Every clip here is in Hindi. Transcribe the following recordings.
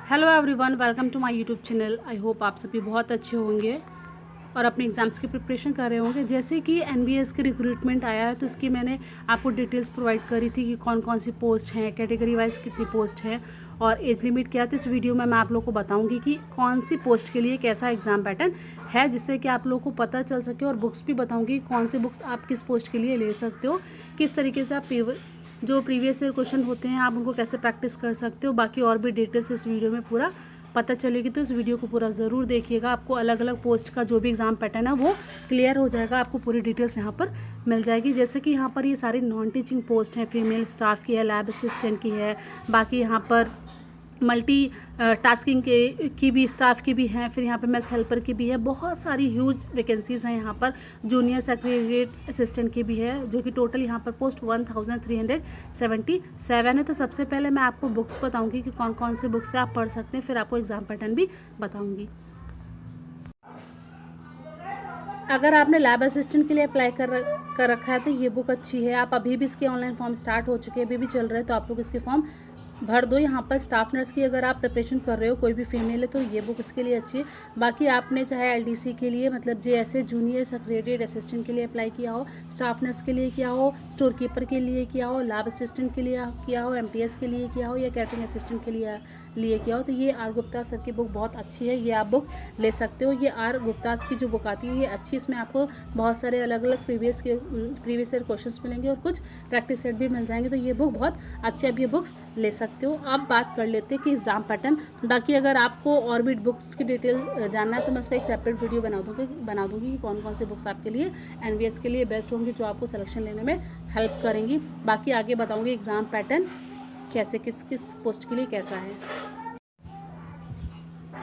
Hello everyone, welcome to my YouTube channel. I hope आप सभी बहुत अच्छे होंगे और अपने एग्ज़ाम्स की प्रिपरेशन कर रहे होंगे। जैसे कि एनबीएस की रिक्रूटमेंट आया है तो इसकी मैंने आपको डिटेल्स प्रोवाइड करी थी कि कौन कौन सी पोस्ट हैं, कैटेगरी वाइज कितनी पोस्ट है और एज लिमिट क्या है। तो इस वीडियो में मैं आप लोग को बताऊंगी कि कौन सी पोस्ट के लिए कैसा एग्ज़ाम पैटर्न है, जिससे कि आप लोग को पता चल सके। और बुक्स भी बताऊँगी कौन सी बुक्स आप किस पोस्ट के लिए ले सकते हो, किस तरीके से आप जो प्रीवियस ईयर क्वेश्चन होते हैं आप उनको कैसे प्रैक्टिस कर सकते हो। बाकी और भी डिटेल्स इस वीडियो में पूरा पता चलेगी, तो इस वीडियो को पूरा ज़रूर देखिएगा। आपको अलग अलग पोस्ट का जो भी एग्ज़ाम पैटर्न है वो क्लियर हो जाएगा, आपको पूरी डिटेल्स यहाँ पर मिल जाएगी। जैसे कि यहाँ पर ये सारी नॉन टीचिंग पोस्ट हैं, फीमेल स्टाफ की है, लैब असिस्टेंट की है, बाकी यहाँ पर मल्टी टास्किंग की भी स्टाफ की भी हैं, फिर यहाँ पे मेस हेल्पर की भी है। बहुत सारी ह्यूज वैकेंसीज़ हैं यहाँ पर। जूनियर सेक्रेटरीट असिस्टेंट की भी है, जो कि टोटल यहाँ पर पोस्ट 1377 है। तो सबसे पहले मैं आपको बुक्स बताऊंगी कि कौन कौन से बुक्स से आप पढ़ सकते हैं, फिर आपको एग्ज़ाम पैटर्न भी बताऊँगी। अगर आपने लैब असिस्टेंट के लिए अप्लाई कर रखा है तो ये बुक अच्छी है। आप अभी भी इसके ऑनलाइन फॉर्म स्टार्ट हो चुके हैं, अभी भी चल रहे हैं, तो आप लोग इसके फॉर्म भर दो। यहाँ पर स्टाफ नर्स की अगर आप प्रिपरेशन कर रहे हो, कोई भी फीमेल है, तो ये बुक इसके लिए अच्छी है। बाकी आपने चाहे एलडीसी के लिए मतलब जेएसए जूनियर सेक्रेटरीट असिस्टेंट के लिए अप्लाई किया हो, स्टाफ नर्स के लिए किया हो, स्टोर कीपर के लिए किया हो, लैब असिस्टेंट के लिए किया हो, एमटीएस के लिए किया हो या कैटरिंग असिस्टेंट के लिए किया हो, तो ये आर गुप्ता सर की बुक बहुत अच्छी है, ये आप बुक ले सकते हो। ये आर गुप्ता की जो बुक आती है ये अच्छी, इसमें आपको बहुत सारे अलग अलग प्रीवियस ईयर क्वेश्चंस मिलेंगे और कुछ प्रैक्टिस सेट भी मिल जाएंगे, तो ये बुक बहुत अच्छी, आप ये बुक्स ले सकते हो। अब बात कर लेते हैं कि एग्ज़ाम पैटर्न। बाकी अगर आपको और भी बुक्स की डिटेल जानना है तो मैं उसका एक सेपरेट वीडियो बना दूँगी कि कौन कौन से बुक्स आपके लिए एनवीएस के लिए बेस्ट होंगी, जो आपको सिलेक्शन लेने में हेल्प करेंगी। बाकी आगे बताऊँगी एग्ज़ाम पैटर्न कैसे किस किस पोस्ट के लिए कैसा है।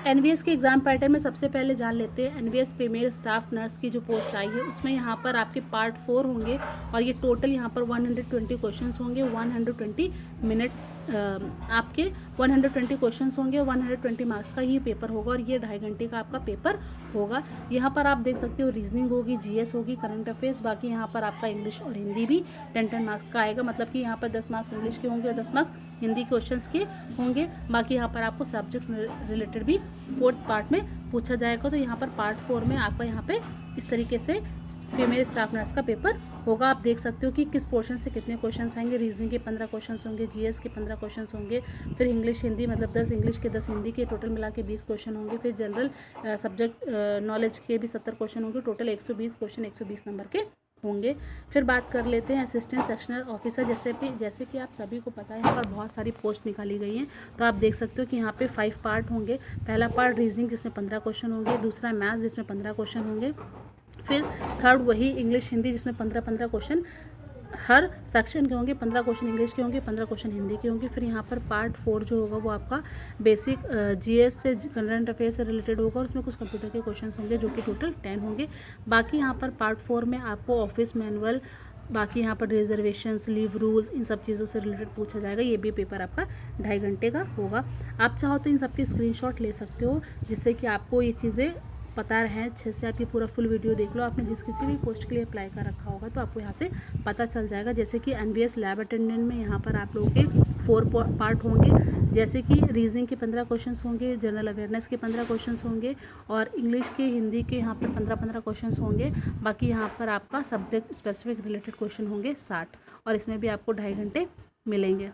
एनवीएस के एग्ज़ाम पैटर्न में सबसे पहले जान लेते हैं एनवीएस फीमेल स्टाफ नर्स की जो पोस्ट आई है, उसमें यहाँ पर आपके पार्ट 4 होंगे और ये टोटल यहाँ पर 120 क्वेश्चंस होंगे, 120 मिनट्स आपके 120 क्वेश्चंस होंगे, 120 मार्क्स का ये पेपर होगा और ये 2.5 घंटे का आपका पेपर होगा। यहाँ पर आप देख सकते हो रीजनिंग होगी, जीएस होगी, करंट अफेयर्स। बाकी यहाँ पर आपका इंग्लिश और हिंदी भी 10 मार्क्स का आएगा, मतलब कि यहाँ पर 10 मार्क्स इंग्लिश के होंगे और 10 मार्क्स हिंदी क्वेश्चंस के होंगे। बाकी यहाँ पर आपको सब्जेक्ट रिलेटेड भी 4th पार्ट में पूछा जाएगा। तो यहाँ पर पार्ट 4 में आपका यहाँ पे इस तरीके से फीमेल स्टाफ नर्स का पेपर होगा। आप देख सकते हो कि किस पोर्शन से कितने क्वेश्चंस आएंगे। रीजनिंग के 15 क्वेश्चंस होंगे, जीएस के 15 क्वेश्चंस होंगे, फिर इंग्लिश हिंदी मतलब 10 इंग्लिश के 10 हिंदी के, टोटल मिला के 20 क्वेश्चन होंगे। फिर जनरल सब्जेक्ट नॉलेज के भी 70 क्वेश्चन होंगे, टोटल 120 क्वेश्चन 120 नंबर के होंगे। फिर बात कर लेते हैं असिस्टेंट सेक्शनल ऑफिसर। जैसे कि आप सभी को पता है यहाँ पर बहुत सारी पोस्ट निकाली गई हैं, तो आप देख सकते हो कि यहाँ पे 5 पार्ट होंगे। पहला पार्ट रीजनिंग जिसमें 15 क्वेश्चन होंगे, दूसरा मैथ्स जिसमें 15 क्वेश्चन होंगे, फिर थर्ड वही इंग्लिश हिंदी जिसमें 15 क्वेश्चन हर सेक्शन के होंगे, 15 क्वेश्चन इंग्लिश के होंगे, 15 क्वेश्चन हिंदी के होंगे। फिर यहाँ पर पार्ट 4 जो होगा वो आपका बेसिक जीएस से करंट अफेयर से रिलेटेड होगा और उसमें कुछ कंप्यूटर के क्वेश्चंस होंगे जो कि टोटल 10 होंगे। बाकी यहाँ पर पार्ट 4 में आपको ऑफिस मैनुअल, बाकी यहाँ पर रिजर्वेशंस, लीव रूल्स, इन सब चीज़ों से रिलेटेड पूछा जाएगा। ये भी पेपर आपका 2.5 घंटे का होगा। आप चाहो तो इन सब के स्क्रीनशॉट ले सकते हो, जिससे कि आपको ये चीज़ें पता रहे अच्छे से। आप ये पूरा फुल वीडियो देख लो, आपने जिस किसी भी पोस्ट के लिए अप्लाई कर रखा होगा तो आपको यहाँ से पता चल जाएगा। जैसे कि एनवीएस लैब अटेंडेंट में यहाँ पर आप लोगों के 4 पार्ट होंगे, जैसे कि रीजनिंग के 15 क्वेश्चंस होंगे, जनरल अवेयरनेस के 15 क्वेश्चंस होंगे और इंग्लिश के हिंदी के यहाँ पर 15 क्वेश्चंस होंगे। बाकी यहाँ पर आपका सब्जेक्ट स्पेसिफिक रिलेटेड क्वेश्चन होंगे 60 और इसमें भी आपको 2.5 घंटे मिलेंगे।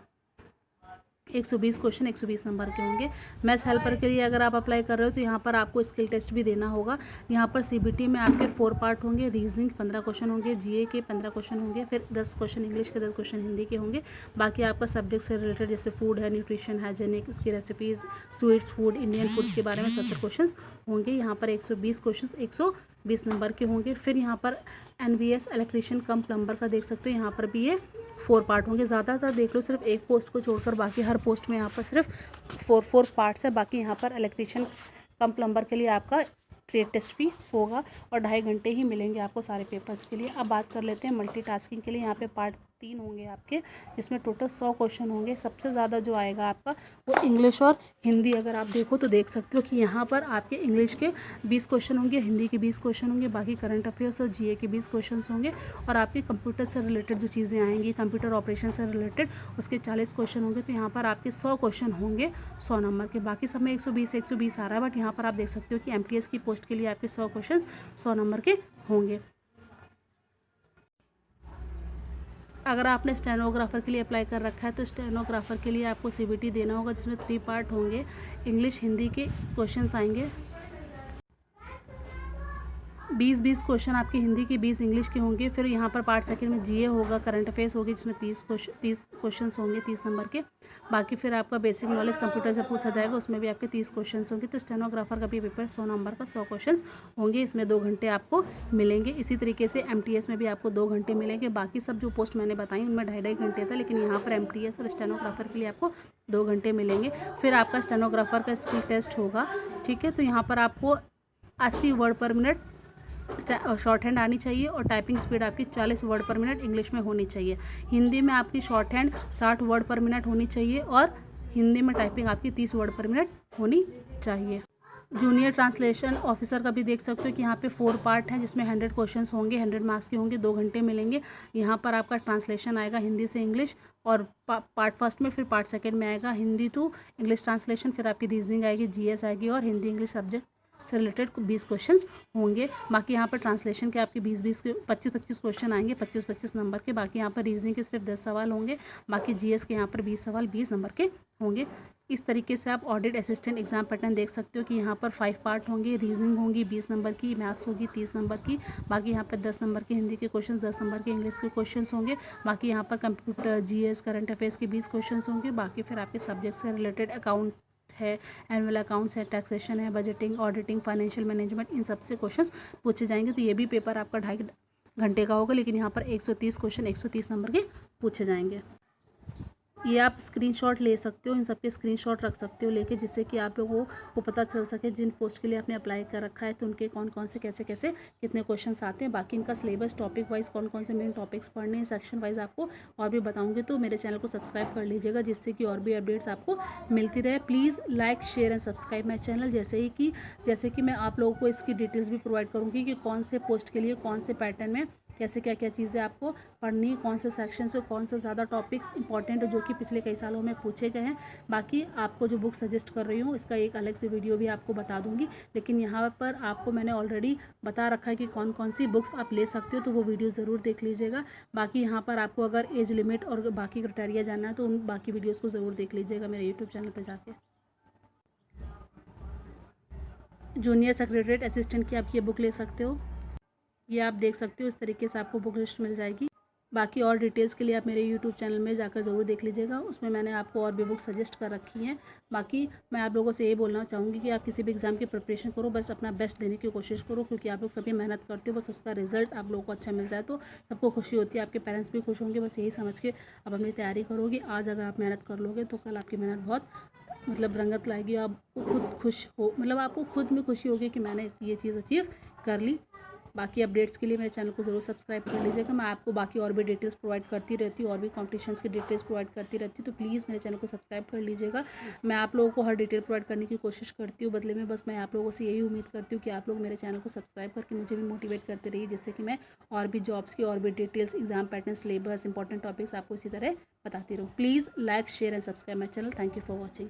120 क्वेश्चन 120 नंबर के होंगे। मैथ्स हेल्पर के लिए अगर आप अप्लाई कर रहे हो तो यहाँ पर आपको स्किल टेस्ट भी देना होगा। यहाँ पर सीबीटी में आपके 4 पार्ट होंगे, रीजनिंग 15 क्वेश्चन होंगे, जीए के 15 क्वेश्चन होंगे, फिर 10 क्वेश्चन इंग्लिश के, 10 क्वेश्चन हिंदी के होंगे। बाकी आपका सब्जेक्ट से रिलेटेड जैसे फूड है, न्यूट्रिशन, हाइजेनिक, उसकी recipes, sweets food, Indian foods के बारे में 70 क्वेश्चन होंगे। यहाँ पर 120 क्वेश्चन 120 नंबर के होंगे। फिर यहाँ पर एनवीएस इलेक्ट्रीशियन कम प्लम्बर का देख सकते हो, यहाँ पर भी ये 4 पार्ट होंगे। ज़्यादातर देख लो सिर्फ एक पोस्ट को छोड़कर बाकी हर पोस्ट में यहाँ पर सिर्फ 4 पार्ट्स है। बाकी यहाँ पर इलेक्ट्रीशियन कम प्लम्बर के लिए आपका ट्रेड टेस्ट भी होगा और 2.5 घंटे ही मिलेंगे आपको सारे पेपर्स के लिए। अब बात कर लेते हैं मल्टीटास्किंग के लिए। यहाँ पे पार्ट 3 होंगे आपके, जिसमें टोटल 100 क्वेश्चन होंगे। सबसे ज़्यादा जो आएगा आपका वो इंग्लिश और हिंदी। अगर आप देखो तो देख सकते हो कि यहाँ पर आपके इंग्लिश के 20 क्वेश्चन होंगे, हिंदी के 20 क्वेश्चन होंगे, बाकी करंट अफेयर्स और जीए के 20 क्वेश्चन होंगे, और आपके कंप्यूटर से रिलेटेड जो चीज़ें आएंगी, कंप्यूटर ऑपरेशन से रिलेटेड, उसके 40 क्वेश्चन होंगे। तो यहाँ पर आपके 100 क्वेश्चन होंगे 100 नंबर के। बाकी सब में 120 आ रहा है, बट यहाँ पर आप देख सकते हो कि एमटीएस की पोस्ट के लिए आपके 100 क्वेश्चन 100 नंबर के होंगे। अगर आपने स्टेनोग्राफर के लिए अप्लाई कर रखा है तो स्टेनोग्राफर के लिए आपको सीबीटी देना होगा, जिसमें 3 पार्ट होंगे। इंग्लिश हिंदी के क्वेश्चंस आएंगे, 20 क्वेश्चन आपके हिंदी के, 20 इंग्लिश के होंगे। फिर यहाँ पर पार्ट सेकंड में जीए होगा, करंट अफेयर्स होगी, जिसमें 30 क्वेश्चन होंगे 30 नंबर के। बाकी फिर आपका बेसिक नॉलेज कंप्यूटर से पूछा जाएगा, उसमें भी आपके 30 क्वेश्चन होंगे। तो स्टेनोग्राफर का भी पेपर 100 नंबर का 100 क्वेश्चन होंगे, इसमें 2 घंटे आपको मिलेंगे। इसी तरीके से एमटीएस में भी आपको 2 घंटे मिलेंगे। बाकी सब जो पोस्ट मैंने बताई उनमें 2.5 घंटे था, लेकिन यहाँ पर एमटीएस और स्टेनोग्राफर के लिए आपको 2 घंटे मिलेंगे। फिर आपका स्टेनोग्राफर का स्किल टेस्ट होगा, ठीक है। तो यहाँ पर आपको 80 वर्ड पर मिनट शॉर्ट हैंड आनी चाहिए, और टाइपिंग स्पीड आपकी 40 वर्ड पर मिनट इंग्लिश में होनी चाहिए। हिंदी में आपकी शॉर्ट हैंड 60 वर्ड पर मिनट होनी चाहिए, और हिंदी में टाइपिंग आपकी 30 वर्ड पर मिनट होनी चाहिए। जूनियर ट्रांसलेशन ऑफिसर का भी देख सकते हो कि यहाँ पे 4 पार्ट हैं, जिसमें 100 क्वेश्चंस होंगे, 100 मार्क्स के होंगे, 2 घंटे मिलेंगे। यहाँ पर आपका ट्रांसलेशन आएगा हिंदी से इंग्लिश, और पार्ट फर्स्ट में, फिर पार्ट सेकंड में आएगा हिंदी टू इंग्लिश ट्रांसलेशन, फिर आपकी रीजनिंग आएगी, जीएस आएगी, और हिंदी इंग्लिश सब्जेक्ट से रिलेटेड 20 क्वेश्चंस होंगे। बाकी यहाँ पर ट्रांसलेशन के आपके 20 के 25 क्वेश्चन आएंगे, 25 नंबर के। बाकी यहाँ पर रीजनिंग के सिर्फ 10 सवाल होंगे, बाकी जीएस के यहाँ पर 20 सवाल 20 नंबर के होंगे। इस तरीके से आप ऑडिट असिस्टेंट एग्जाम पैटर्न देख सकते हो कि यहाँ पर 5 पार्ट होंगे। रीजनिंग होगी 20 नंबर की, मैथ्स होगी 30 नंबर की, बाकी यहाँ पर 10 नंबर के हिंदी के क्वेश्चन, 10 नंबर के इंग्लिश के क्वेश्चन होंगे। बाकी यहाँ पर कंप्यूटर, जीएस, करंट अफेयर्स के 20 क्वेश्चन होंगे। बाकी फिर आपके सब्जेक्ट से रिलेटेड अकाउंट है, एनुअल अकाउंट्स है, टैक्सेशन है, बजटिंग, ऑडिटिंग, फाइनेंशियल मैनेजमेंट, इन सबसे क्वेश्चंस पूछे जाएंगे। तो ये भी पेपर आपका 2.5 घंटे का होगा, लेकिन यहाँ पर 130 क्वेश्चन 130 नंबर के पूछे जाएंगे। ये आप स्क्रीनशॉट ले सकते हो, इन सब के स्क्रीनशॉट रख सकते हो लेके, जिससे कि आप लोगों को पता चल सके जिन पोस्ट के लिए आपने अप्लाई कर रखा है तो उनके कौन कौन से कैसे कैसे कितने क्वेश्चंस आते हैं। बाकी इनका सिलेबस टॉपिक वाइज कौन कौन से मेन टॉपिक्स पढ़ने हैं, सेक्शन वाइज आपको और भी बताऊंगी। तो मेरे चैनल को सब्सक्राइब कर लीजिएगा, जिससे कि और भी अपडेट्स आपको मिलती रहे। Please like, share and subscribe my channel. जैसे कि मैं आप लोगों को इसकी डिटेल्स भी प्रोवाइड करूँगी कि कौन से पोस्ट के लिए कौन से पैटर्न में कैसे क्या क्या चीज़ें आपको पढ़नी है, कौन से सेक्शन से कौन से ज़्यादा टॉपिक्स इंपॉर्टेंट है जो कि पिछले कई सालों में पूछे गए हैं। बाकी आपको जो बुक सजेस्ट कर रही हूँ इसका एक अलग से वीडियो भी आपको बता दूंगी, लेकिन यहाँ पर आपको मैंने ऑलरेडी बता रखा है कि कौन कौन सी बुक्स आप ले सकते हो, तो वो वीडियो ज़रूर देख लीजिएगा। बाकी यहाँ पर आपको अगर एज लिमिट और बाकी क्राइटेरिया जानना है तो उन बाकी वीडियोज़ को ज़रूर देख लीजिएगा मेरे यूट्यूब चैनल पर जाके। जूनियर सेक्रेटरीट असिस्टेंट की आप ये बुक ले सकते हो, ये आप देख सकते हो। इस तरीके से आपको बुक लिस्ट मिल जाएगी। बाकी और डिटेल्स के लिए आप मेरे यूट्यूब चैनल में जाकर ज़रूर देख लीजिएगा, उसमें मैंने आपको और भी बुक सजेस्ट कर रखी हैं। बाकी मैं आप लोगों से ये बोलना चाहूँगी कि आप किसी भी एग्ज़ाम की प्रिपरेशन करो, बस अपना बेस्ट देने की कोशिश करो, क्योंकि आप लोग सभी मेहनत करते हो, बस उसका रिजल्ट आप लोगों को अच्छा मिल जाए तो सबको खुशी होती है, आपके पेरेंट्स भी खुश होंगे। बस यही समझ के आप अपनी तैयारी करोगे। आज अगर आप मेहनत कर लोगे तो कल आपकी मेहनत बहुत रंगत लाएगी, आप खुद खुश हो, आपको खुद में खुशी होगी कि मैंने ये चीज़ अचीव कर ली। बाकी अपडेट्स के लिए मेरे चैनल को ज़रूर सब्सक्राइब कर लीजिएगा। मैं आपको बाकी और भी डिटेल्स प्रोवाइड करती रहती हूँ, और भी कॉम्पिटिशन्स की डिटेल्स प्रोवाइड करती रहती हूँ, तो प्लीज़ मेरे चैनल को सब्सक्राइब कर लीजिएगा। मैं आप लोगों को हर डिटेल प्रोवाइड करने की कोशिश करती हूँ, बदले में बस मैं आप लोगों से यही उम्मीद करती हूँ कि आप लोग मेरे चैनल को सब्सक्राइब करके मुझे भी मोटिवेट करते रहिए, जिससे कि मैं और भी जॉब्स की और भी details, exam pattern, syllabus, important topics आपको इसी तरह बताती रहूँ। Please like, share and subscribe my channel. Thank you for watching.